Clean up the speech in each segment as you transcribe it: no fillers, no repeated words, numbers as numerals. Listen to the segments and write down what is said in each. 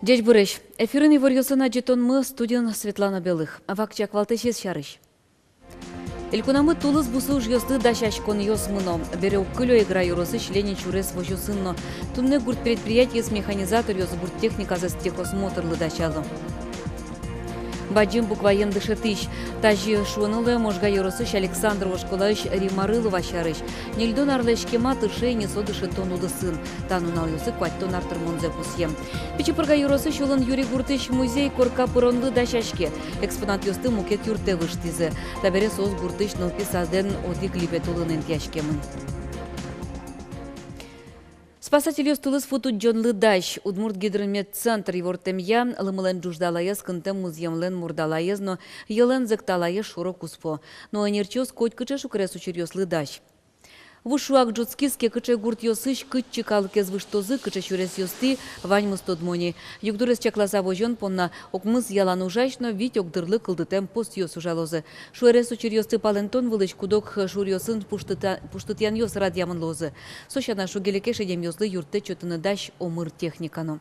Дядь Бурыш, эфирын иварьосына жетонмы студент Светлана Белых. Вакчак валтешес шарыш. Илкунамы тулыз бусу жьосты дашашкон йосмыно. Бере уккылё игра юросы члене чурес вожосынно. Тунне гурт предприятие с механизатор йос гурт техника за техосмотрлы дашалу. Баджим букваен дышетыш. Тажи шуанылы можга юросыш Александр Вашкулаевич Римарылу вашарыш. Нельдон арлешкема тышей не содышы тонуды сын. Танунал юсы кваттон артыр монзе пусьем. Пичипырга юросыш улын Юрий Гуртыш музей корка пыронлы дашашке. Экспонат юсты мукет юрте выштизы. Табере соз Гуртыш нылпи саден одик липет улын энтяшкемын. Спасатель юстулыс футу Джон Лыдаш, Удмурт гидромедцентр евортемья, лымылен джуждалайыз кынтем музьемлен мурдалайыз, но елен зекталайыз шуро куспо. Но анерчос коть кыче шукрес учерьёс Лыдаш. Вушуак джуцкиске кыче гурт йосыш кыччы калыкез выштозы кыче чурес йосты вань мыстодмони. Югдурес чакласа вожон понна окмыз ялан ужайшно вить окдырлы кылдытем пост йос ужалозы. Шуэрес учерьёсты палентон вылыч кудок шурьёсын пуштытян йос радьямын лозы. Сощана шугелеке шедем йозлы юртте чөтыны даш омыр техникано.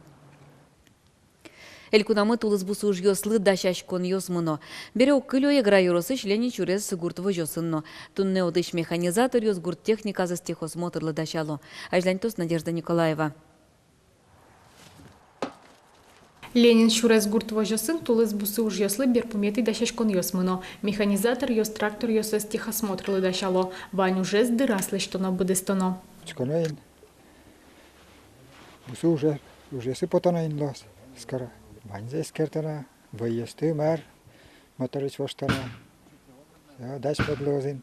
Элькунамы тулыз бусу жьослы дашашкон йосмыно. Бере оккылё игра юросы члене чурес гурт вожосынно. Тунне одыш механизатор йос гурт техника за техосмотрлы дашало. Ажлантос Надежда Николаева. Ленин чурес гурт вожосын тулыз бусу жьослы берпуметы дашашкон йосмыно. Механизатор йос трактор йосыз техосмотрлы дашало. Вань уже здыраслы что на будестоно. Чконаин. Бусу уже сыпотанаин лос. Скоро. Баньзе скертана, выезды мэр, моторыч воштана. Дальше подлозин.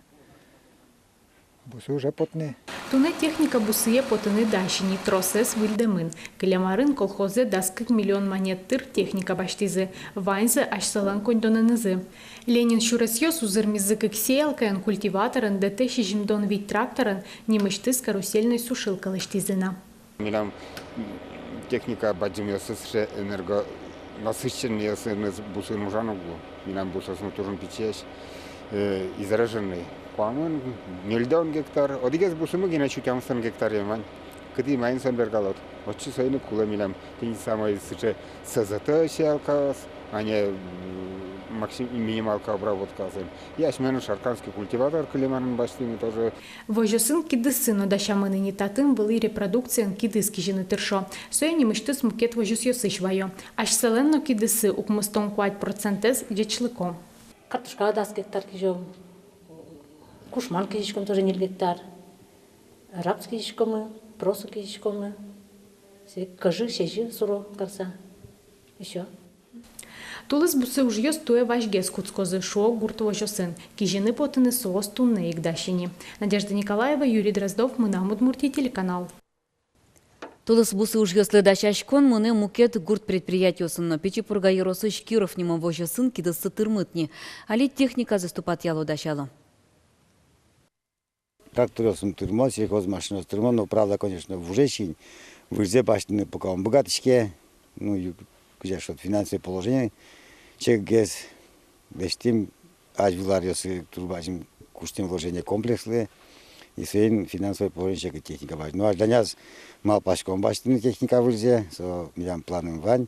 Бусу уже потны. Туне техника бусые потыны дащини тросес вильдемын. Клямарын колхозе даскык миллион монеттыр техника баштизы. Вайнзе ашсалан кондонынызы. Ленин шуресьёс узырмизы кексеялкаен культиваторын ДТ шижимдон вид тракторын немышты с карусельной сушилкой лыштизына. Милам техника баджимёсы энерго насыщенный бусы мужану, милам бусосну турун печеш израженный. Куамын миллион гектар, одигез бусумы гина чутямстан гектар яман. Кыды майнсан бергалот. Очи сайны кула милам тин самой сыче СЗТ шелкас, а не минималка обработка. Я шмену шарканский культиватор климанын баштыны тоже. Вожосын кидысыно дашамыны не татын были репродукциян кидыски жины тыршо. Сояни мышты смукет вожос йосыш вайо. Аж селенно кидысы укмыстон 5% дечлыком. Картошка 10 гектар кижом. Кушман кижишком тоже 0 гектар. Рапс кижишком, просо кижишком. Кажи, шежи, суро, карса. Еще. Тулыз бусы ужьёс туе важгес куцкозы шо гурт вожосын. Кижины потыны соос тунне игдащини. Надежда Николаева, Юрий Дроздов, Мына Удмуртия, телеканал. Тулыз бусы ужьослы дашашкон мыны мукет гурт предприятиосынно. Печипурга юросыш Киров немом вожосын кидысы тырмытни. Али техника заступат яло дашало. Тракторосом тырма, сельхозмашиной тырма, но правда, конечно, в ужещень, в ужзе башни, пока он богатышке, ну, где что финансовое положение, человек гез, дештим, аж виларьосы турбажим, куштим вложения комплексы, и своим финансовое положение человека техника важна. Ну, аж для нас мал пашком башни техника в ужзе, со милям планом вань.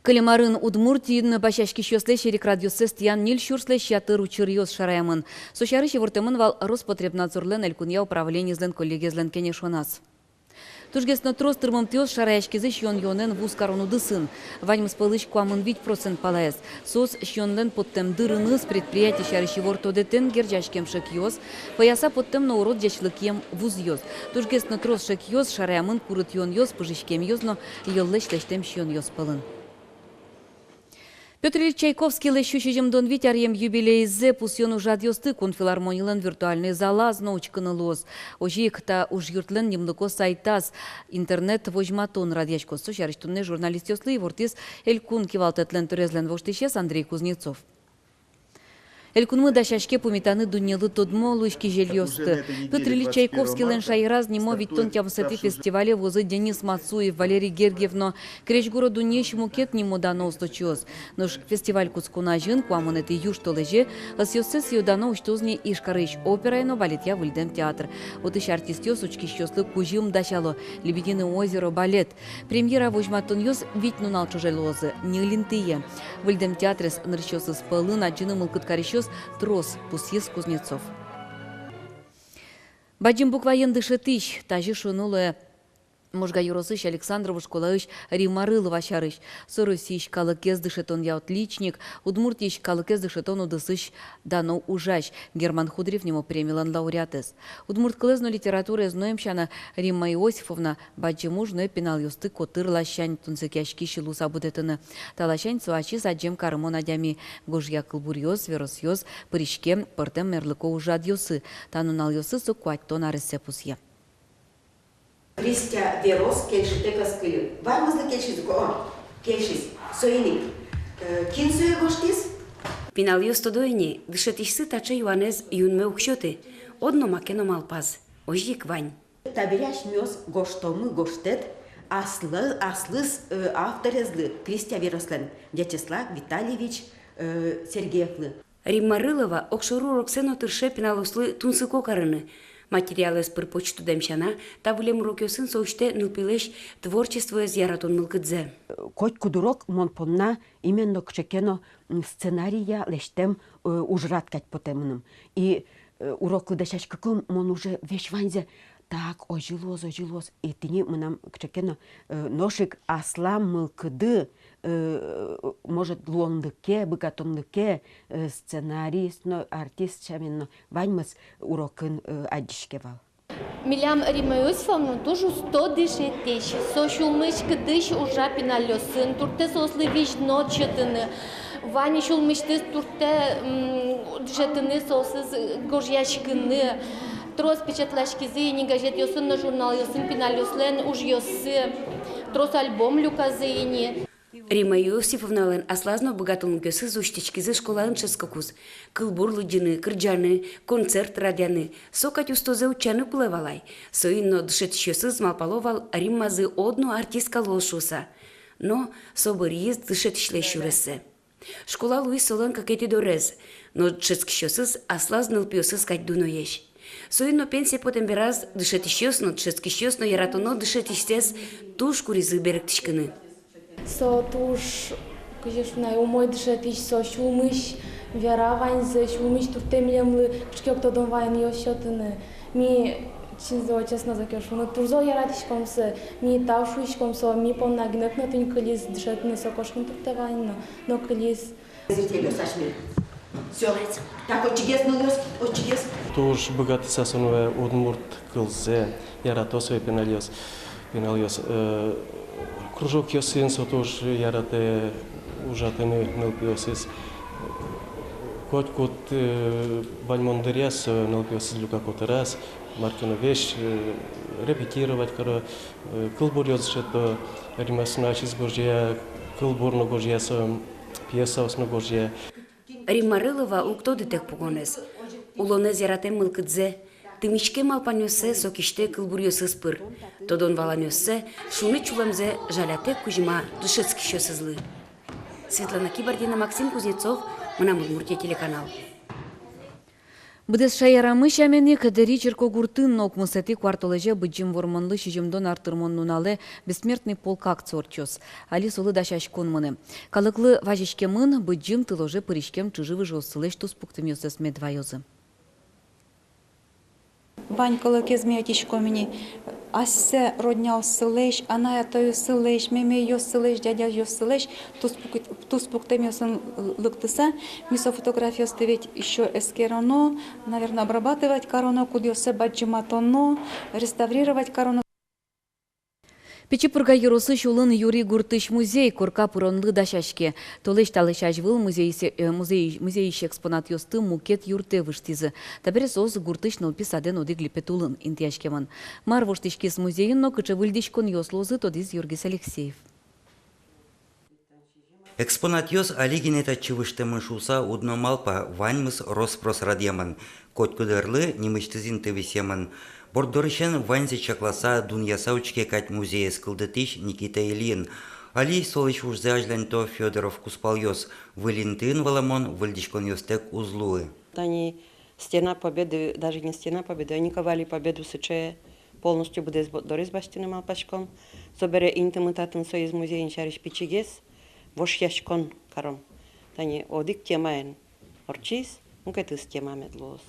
Калимарын Удмуртиин башашки шёсле шерик радиосест ян нил шурсле шатыр учырьёс шараямын. Сошары шевортемын вал Роспотребнадзорлен элькунья управление злен коллегезлен кенешонас. Тужгесно трос тырмым тёс шараяшкезе шьон-йонен вуз корону дысын. Ваньмыс пылыш куамын 5% палаес. Сос шьонлен подтем дырыныз предприятие шары шеворто-детен герджашкем шекьёс. Пояса подтем наурод дячлыкем вуз йос. Тужгесно трос шекьёс шараямын курыт йон йос пыжишкем йозно йоллеш лештем шьон йос пылын. Петр Ильич Чайковский лещущим дон витярем юбилей зе пусьон ужад йосты кун филармонийлен виртуальный зала знаучканы лоз. Ожиекта уж юртлен немлыко сайтас интернет вожматон радиачкосу шарыштунне журналист йослы и вортис элькун кивалтетлен турезлен воштищес Андрей Кузнецов. Элькунмы дашашке пумитаны дуньялы тодмо лучки жельёсты. Петр Ильич Чайковский лен шайраз немо виттон тямсати фестивале возы Денис Мацуев, Валерий Гергиевно. Кречгуро дуньеш мукет немо дано усточёс. Нож фестиваль куцкуна жин, куамонеты юж толеже, асьёссе сьёдано уштозни ишкарыш операйно балетья выльдем театр. Отыш артистёс учки щёслы кужим дашало. Лебединое озеро балет. Премьера вожматон ёс витнунал чужелозы. Нилинтые. Выльдем театрес нырщёсы спалы на джины мылкыткарищёс трос пусьес Кузнецов. Баджим букваен дышетыш, тажи шунулы Можга юросыш Александрову школаыш Римарылова шарыш. Соросиш калыкез дышетон я отличник, удмуртиш калыкез дышетон удысыш дано ужаш. Герман Худрев нему премилан лауреатес. Удмурт клезно литература зноемшана Римма Иосифовна баджиму жной пенал юсты котыр лащань тунцекяшки шилу сабудетыны. Талащань суачи саджем карымон адями гожья кылбурьёз, веросьёз, пыришке пыртем мерлыко ужад юсы. Танунал юсы сукуаттон арысепусье. Кристия Верос келшите каскылы. Ваймызды келшиз го. Келшиз. Соини. Кин сое гоштиз? Пинал юстодойни, дышетишсы таче юанез юнме укшоты. Одно макено малпаз. Ожик вань. Табиряш мёс гоштомы гоштет. Аслыз авторезлы Кристия Верослен. Вячеслав Витальевич Сергеевлы. Риммарылова окшору роксено тырше пиналуслы тунсыко карыны. Материалы с почту демшана, тавлем рокёсын соуште нылпилеш творчество зяратон мылкыдзе. Коть кудурок монпонна именно кчекено сценария лештем ужраткать потемным. И урок лыдашашкаком мон уже вещь ванзе так ожилоз. И тени мы нам кчекено ношик аслам мылкыды может лондыке, быкатонлыке сценарист, но артист чаменно ваньмас урокын адишкевал. Милям Рима Иосифовна тоже 100 дышетеш. Сошулмыш кыдыш уже пиналёсын. Турте сослы вещь ночетыны. Ваня шулмыштыз турте дышетыны сосыз горжяшкыны. Трос печатлашкизы, не газет ёсын на журнал ёсын пиналёслен уж ёсы. Трос альбом люказыни. Рима Иосифовна лен аслазно богатон гөсі зуштичкизы школаын ческакуз. Кылбурлы джины, кырджаны, концерт радяны. Сокать устозе учаны плевалай. Соинно дышетищесыз малпаловал Риммазы одно артистка лошуса. Но собыриез дышетишле шуресе. Школа Луис солон какети дорез. Но ческищесыз аслаз нылпиосыз кать дуноеш. Соинно пенсия потем бераз дышетищесно, ческищесно яратоно дышетищес туш куризы беректишкыны. Со туш, кажеш на умой дышетиш, со шумыш, вера ваньзы, шумыш туртемлемлы, кшкёк дон вайн ёшётыны. Ми чинзо честно закёшуны, турзо яратишкомсы, ми тавшуишкомсо, ми понна гнекнатынь кылиз дышетыны со кошкын туртевайны, но кылиз. Зрителю сашми. Всё. Так очигез нылёс, очигез. Туш богатый сасунове удмурт кылзе, яратосове пеналёс. Кружок ёсын сотош ярате ужатыны нылпиосыз. Кот бальмондыряс нылпиосыз люка котырас. Маркина вещь репетировать, кылбурёз шето римасуначиз гожья, кылбурно гожья пьеса осно гожья. Риммарылова укто детек погонез. Улонез ярате мылкыдзе. Тымичке малпанёсе сокиште кылбурьёсыз пыр. Тодон валанёсе шуны чуламзе жаляте кужима дышецкищёсызлы. Светлана Кибардина, Максим Кузнецов, Мынам Удмуртия телеканал. Бдес шаярамы шамене кадери черко гуртын нокмысети квартолеже быджим вормонлы шижимдон артырмон нунале бессмертный полк акцорчос. Али солы дашашкон мыны. Калыклы важишке мын быджим тыложе пыришкем чуживы жоссылеш туспуктым ёсес медвайозы. Ванькалы кезмеотишко мені ассе роднял сылеш, аная тою сылеш, меме йос сылеш, дядя йос сылеш, туспуктем йосын лыктыса, мисо фотография ставить еще эскерано, наверное, обрабатывать корону, куда йосе баджиматоно, реставрировать корону. Печипурга юросы шулын Юрий Гуртыш музей корка пуронлы дашашке. Толеш талышаш выл музейші экспонат ёсты мукет юрте выштизы. Табере соз Гуртыш нылпи саден одиглі петулын интияшкеман. Мар воштишкес музейын но кычы вылдишкон ёслозы тодиз Юргис Алексеев. Экспонат ёс алигинета чывыштымы шуса удно малпа ваньмыс роспросрадемын. Коткудырлы немыштызин тывисемын. Бордорышен ваньзе чакласа дуньяса учке кать музея скылдытыш Никита Ильин. Али солыш ужзе ажлянто Федоров куспал-ёс. Вылинтын валамон выльдишкон ёстек узлуы. Они стена победы, даже не стена победы, они ковали победу сыче полностью буде дорис баштины малпашком. Собере интимитатын союз музейин шариш пичигес, вош яшкон каром. Тани одик темаен орчис, ункетыс тема медлоз.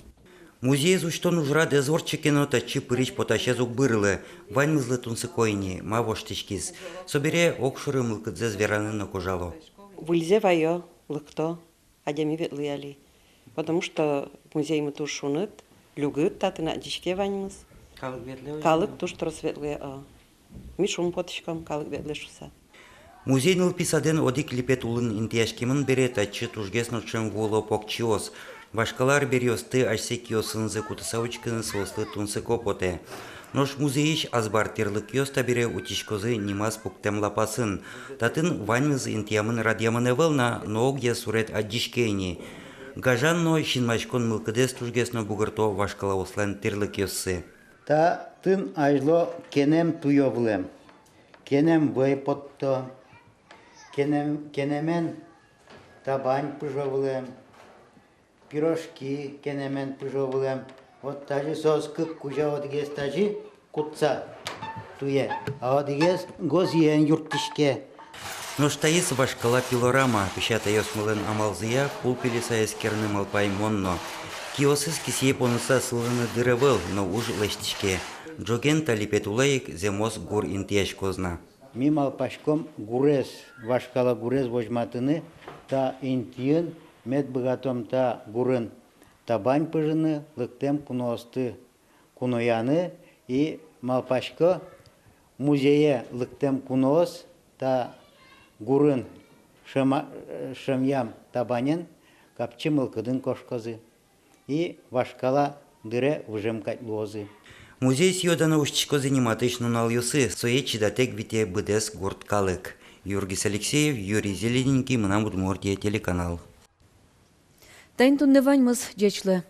Музей зуштон ужра дезорчекено тачи пырич поташезук бырлы, ваньмызлы тунсы койни, ма воштишкиз. Собере окшуры мылкыдзе звераны на кожало. Выльзе вайо, лыкто, адеми ветлыяли. Потому что музей мы туш шуныт, люгыт, таты на дичке ваньмыз. Калык туш тросветлые, мишун потышком калык ветле шуса. Музей нылписаден одик липет улын интияшкимын бере тачы тужгесно чем воло покчиос. Вашкалар берёсты ашсекиосынзы кутысаучкын сослы тунсы копоте. Нош музейиш азбар терлык ёста бере утишкозы нимас пуктем лапасын. Татын ваньмыз интиямын радиамын эвелна, ноогья сурет аддишкейни. Гажанно шинмачкон мылкыдес тужгесно бугырто вашкала ослен терлык ёссы. Та тын ажло кенем туйовлем. Кенем вайпотто. Кенемен табань пыжовлем. Пирожки кенемен пыжовлем. Вот тажи соскы кужа одигес тажи кутца туе. А одигес гозиен юртишке. Ноштаис вашкала пилорама, пищата ёсмылын амалзыя, пулпилиса эскерны малпай монно. Киосыз кисие понуса сылыны дырывыл, но уж лештишке. Джоген талипетулайик земос гур интияш козна. Ми малпашком гурес, вашкала гурес вожматыны, та интиен мед богатом та гурын табань пыжыны, лыктем куносты кунояны, и малпашко музее лыктем кунос, та гурын шамям табанен, капчы мылкыдын кошкозы. И вашкала дыре выжемкать лозы. Музей сьёдана ушчко заниматыш нунал юсы, сое чидатек вите быдес горд калык. Юргис Алексеев, Юрий Зелененький, Мынам Удмуртия, телеканал. Тайн тунне ваньмыз, дечлы.